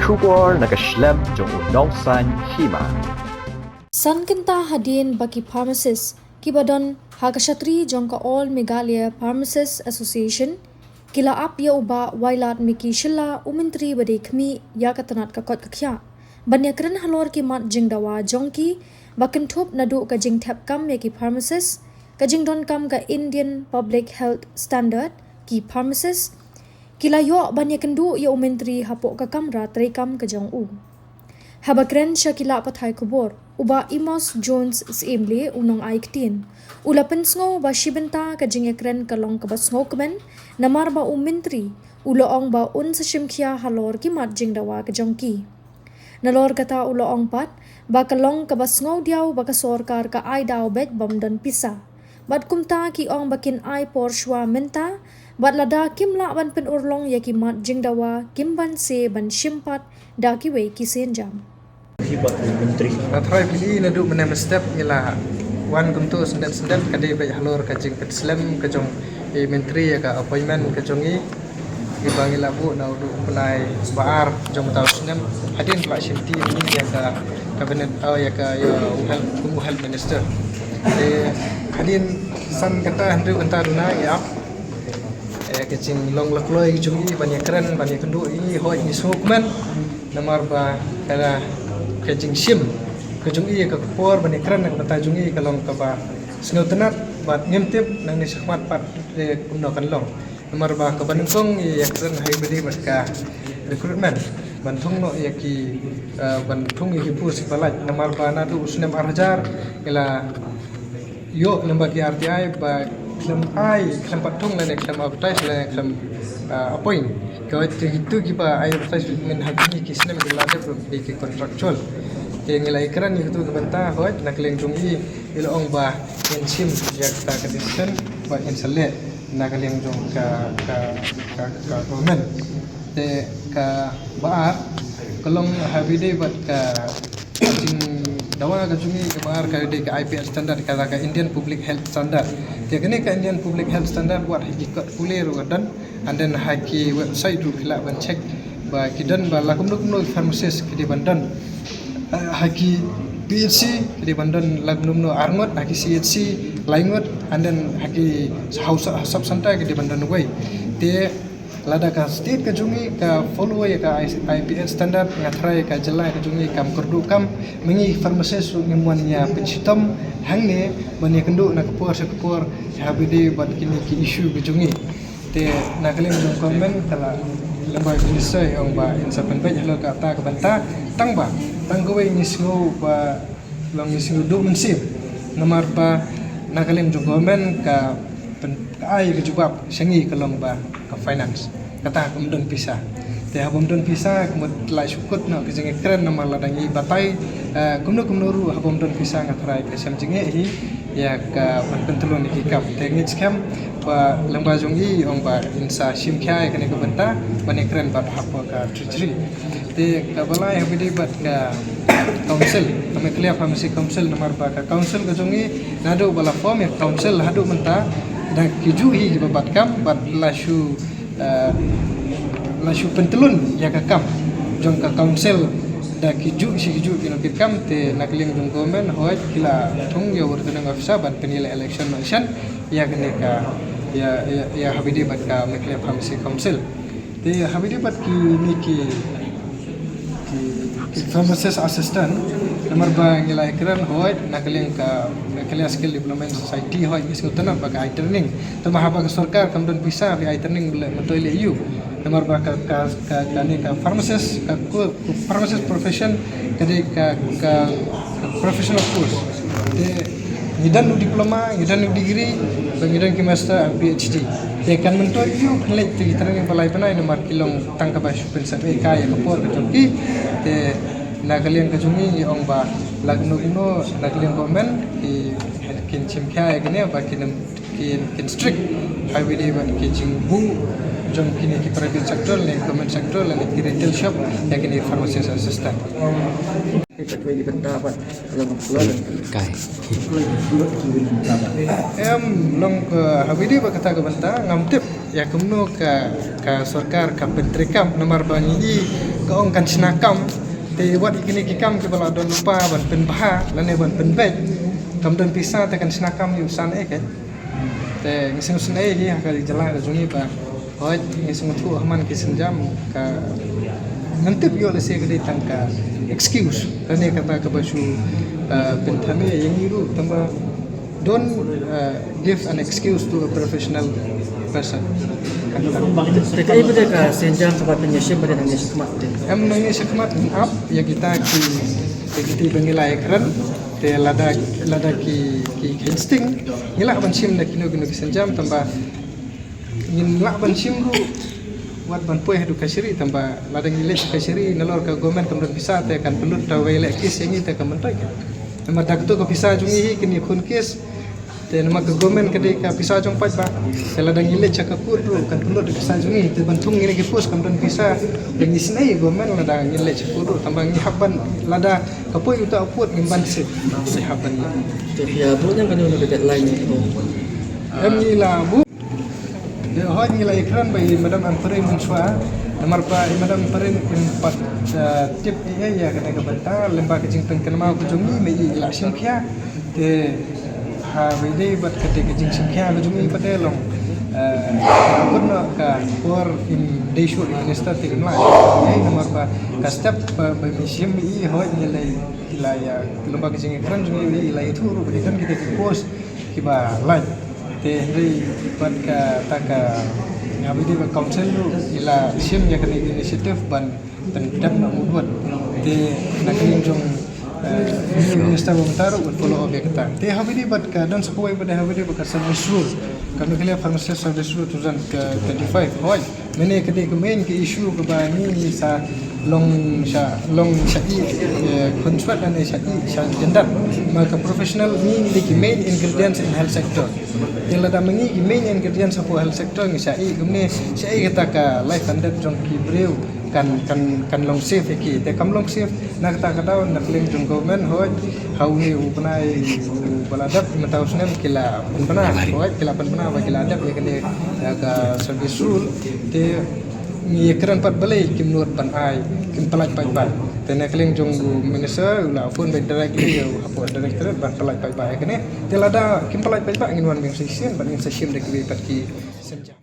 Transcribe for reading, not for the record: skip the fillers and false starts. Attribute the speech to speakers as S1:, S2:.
S1: Shubor nakaslem jong unong san hima.
S2: San kenta hadin baki pharmacist kibadon hakashatri jong ka All Meghalaya Pharmacists Association kila ap ya uba wailat miki shilla umintri bade khmi ya katanat ka kot kakhya banya kren halor ki mat jingdawa jongki bakin thop nadu ka jing thap kam ya ki pharmacist ka jing don kam ka Indian Public Health Standard ki pharmacist kila yo banya kendu ya umintri hapok ka kamra tre kam ka jong u habakren shakila pathai kubor uba Imos Jones simle unong aiktin ulapen sngo ba shibenta ka jingekren kalong ka basngo kemen namar ba umintri uloong ba un sa shimkhia halor ki mat jingdawa ka jongki nalor kata uloong pat ba kalong ka basngo diaw ba ka sorkar ka ai daw bet bamdan pisa bat kumta ki ong bakin ai porshwa menta bat lada kimla ban pen urlong ya ki mat jingdawa kimban se ban shimpat da ki we ki senjam
S3: Hibat menteri. Natrai pilih nadu menem step ialah wan kumtu sendat kade baik halor kajing petslem kajong menteri ya ka appointment kajongi ibang ilabu na udu penai baar jong tahu senem hadin pak shimti ini ya ka kabinet ya ka ya health minister hadin san kata handu antaruna ya kecing long lakloi jongi banyak keren banyak kendu ini hoi ni sokman namar ba kala kajing sim kajungi ka por bani kran nak batajungi kalong ka ba snow tenat bat ngimtip nang ni sahmat pat kumno kan long nomor ba ka banungkong ya kran hai bedi bat ka recruitment bantung no ya ki bantung ki pus balat nomor ba na du usnem arjar ila yo nomor ki RTI ba klem ai klem patung la nek klem advertise la klem appoint kau itu kita air advertisement hati ki snem ila de ki contractual yang nilai keran itu kebenta hoi nak leng jungi ilo ong ba yang sim yang kita kedisen ba yang sele nak leng jung ka government te ka baar kalong habide bat ka jing dawa ka jungi ka baar ka de ka IPH standard ka Indian Public Health Standard te kene ka Indian Public Health Standard buat hakikat kuler dan and then haki website tu kila ban check ba kidan ba lakum no pharmacist kidi bandan haki PHC kidi bandan lagnum no arngot haki CHC laingot and then haki house sub center kidi bandan way te lada ka state ka jungi ka follow ya ka IPH standard ngatrai ka jelai ka jungi kam kurdu kam mengi pharmacist ngemuan ya pencitam hangne bani kendu nak kapur habide bat kini ki issue ka jungi te nakaleng jong komen kala lembaga minister yang ba insapen baik halal kata ke banta tang kowe ngisngo ba long ngisngo do mensip nomor ba nakaleng jong komen ka ai ke jubab sengi kalong ba ka finance kata kemudian pisah te habom don pisah kemudian lai syukut no ke jeng keren nomor ladangi batai kemudian ru habom don pisah ngatrai ke samjenge hi ya ka pentelun hikap teknik scam ba lembaga jongi ong ba insa simkhai kene ko benta bani keren ba happa ka treasury te ka balai habide bat ka council kami clear pharmacy council nomor ba ka council ka jongi nado bala form ya council hadu menta dan kijuhi babat kam bat lashu pentelun ya ka kam jong ka council da kiju kino kam te nakling jong government hoi kila thung ya returning officer ban penilai election nation ya kene ka ya habide bat ka Meghalaya Pharmacy Council te habide bat ki ni ki pharmacist assistant nomor ba ngilai keren hoi nakling ka Meghalaya Skill Development Society hoi iskutan ba ka training to mahaba ka sarkar kamdon bisa bi training matoile you nomor ba ka kani ka pharmacist ka pharmacist profession kade ka professional course te ngidan diploma ngidan degree ngidan ki master PhD te kan mentor you kelek ti training balai panai nomor kilong tangka ba pensa be ka ya kapor ka joki te nakalian ka jungi ong ba lagno nakalian komen ki kin chimkha gene ba kin strict highway ban ki jingbu jong kini ki private sector le government sector le ki retail shop ya kini pharmacist assistant
S4: Ketua di pendapat kalau
S3: kai long ke habidi ba kata ke benta ngamtip ya kumno ka sarkar ka menteri kam nomor bangi ka ong kan sinakam te wat ikini kikam ke bala don lupa ban pen baha lane ban pen bet kam don pisah te kan sinakam yu san ke te ngising sunai hi ka jala da jungi ba hoi ngising tu ahman ki senjam ka ngantip yo le se gede tangka excuse lane kata ka basu pentame yang iru tamba don't give an excuse to a professional person.
S4: Mereka ibu dia ka senjam tempat penyusun pada nangis khidmat dia.
S3: Em nangis khidmat up ya kita kita bangilai keren te lada ki insting ngilak ban sim na kino senjam tambah ngilak ban sim ru wat ban poe hadu kasiri tambah lada ngilek kasiri nalor ka gomen kamran bisa te kan pelut tawai lek kis yang ite kamantai nama dakto ko bisa jungi kini kun kis te nama ka gomen kade ka bisa jong pai ba te lada ngilek chaka kudu kan pelut de bisa jungi te bantung ngile ki pos kamran bisa dan isnai gomen lada ngilek kudu tambah ngihaban lada kapoi uta uput ngimban se haban
S4: Ya bunya kan ada deadline itu.
S3: em ngila bu de hoy ngila ikran bai madam amparin munswa nomor pa madam amparin empat tip ya kena ke banta lemba kejing tengken mau kujungi me ila simkhya te ha bide bat kete kejing simkhya kujungi pate long kunna ka por in deshu minister te kenla ai nomor pa ka step bai misim i hoy ngila ila ya lemba kejing ikran jungi ila itu ru bide kan kita post kiba like te ri pat ka taka ngabi di council lu ila sim ya kena inisiatif ban pendap na mudwat te nakini jong minister bangtaru ut follow up kita te habi di bat ka dan sepuai pada habi di bakar service rule kami kalian pharmacy service rule 2025 hoy mene kede ke main ke issue ke bani sa long sha contract dan sha gender maka professional ni di main ingredients in health sector yang lada mengi main ingredients of health sector ni sha gumne sha kata ka life standard jong ki breu kan long safe ki te kam long safe nak kata kata nak link jong government hoy how ni upanai baladap matau sunem kila penbana hoy kila penbana ba kila adap ya kene ka service rule te ni keran pat balai kim nuat pan ai kim palak pai pai tena keling jong minister ula phone by directly apo director ban palak pai pai kene telada kim palak pai pai ngin wan beng session ban in session de ki pat ki senja